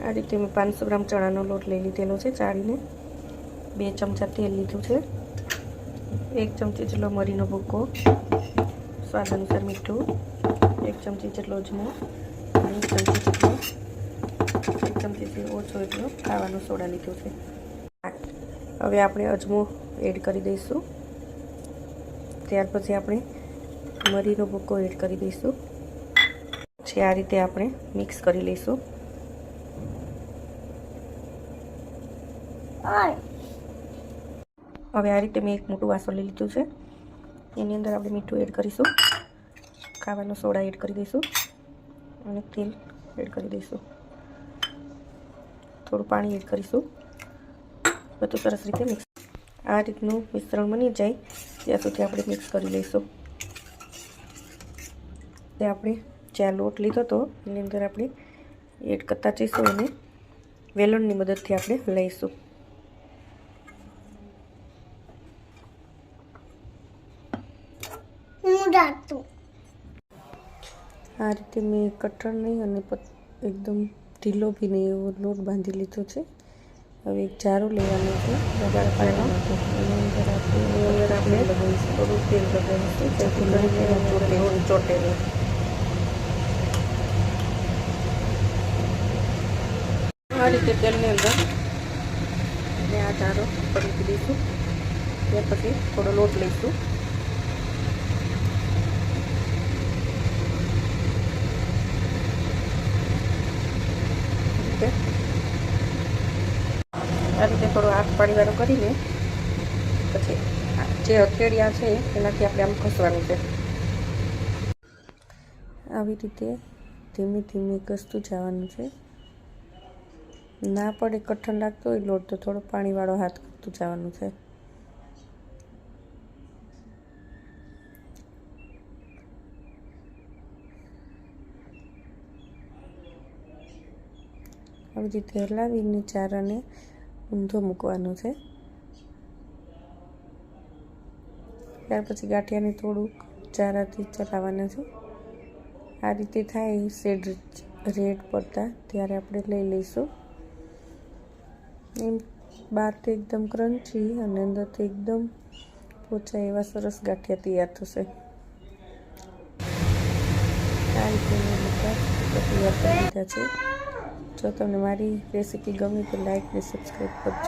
આ રીતે મેં 500 ગ્રામ ચણાનો લોટ લઈ લીધેલો છે ચાળીને। 2 ચમચા તેલ લીધું છે, 1 ચમચી જેટલો મરીનો ભૂકો, સ્વાદ અનુસાર મીઠું, 1 ચમચી જેટલો અજમો, 1 ચમચીથી ઓછો એટલો ખાવાનો સોડા લીધો છે। હવે આપણે અજમો એડ કરી દઈશું, ત્યાર પછી આપણે મરીનો ભૂકો એડ કરી દઈશું। પછી આ રીતે આપણે મિક્સ કરી લઈશું। હવે આ રીતે મેં એક મોટું વાસણ લઈ લીધું છે, એની અંદર આપણે મીઠું એડ કરીશું, ખાવાનો સોડા એડ કરી દઈશું અને તેલ એડ કરી દઈશું, થોડું પાણી એડ કરીશું। બધું સરસ રીતે મિક્સ, આ રીતનું મિશ્રણ બની જાય ત્યાં સુધી આપણે મિક્સ કરી લઈશું। તે આપણે જ્યાં લોટ લીધો હતો એની અંદર આપણે એડ કરતા જઈશું અને વેલણની મદદથી આપણે લઈશું। આ રીતે મેં કઠણ નહીં અને એકદમ ઢીલો બી નહીં એવો લોટ બાંધી લીધો છે। હવે એક જારું લેવાનું છે બગાડ પાડવાનો, એની અંદર આપણે થોડું તેલ લગાવીશું જેથી કરીને ચોટે નહીં। આ રીતે તેલની અંદર અને આ જારો ઉપર મૂકી દઈશું, ત્યાર પછી થોડો લોટ લઈશું, આ રીતે થોડો આંખ પાણીવાળો કરીને પછી જે હથેળિયા છે એનાથી આપણે આમ ઘસવાનું છે। આવી રીતે ધીમે ધીમે ઘસતું જવાનું છે, ના પડે કઠણ લાગતો હોય લોટ તો થોડો પાણીવાળો હાથ કરતું જવાનું છે। આવી રીતે હલાવીને ચારાને ઊંધો મૂકવાનો છે, ત્યાર પછી ગાંઠિયાને થોડુંક ચારાથી ચલાવવાના છે। આ રીતે થાય શેડ રેડ પડતા ત્યારે આપણે લઈ લઈશું। એમ બહારથી એકદમ ક્રન્ચી અને અંદરથી એકદમ પોચા એવા સરસ ગાંઠિયા તૈયાર થશે। આ રીતે મેં બધા તૈયાર કરી દીધા છે। જો તમને મારી રેસીપી ગમે તો લાઈક અને સબસ્ક્રાઈબ કરજો।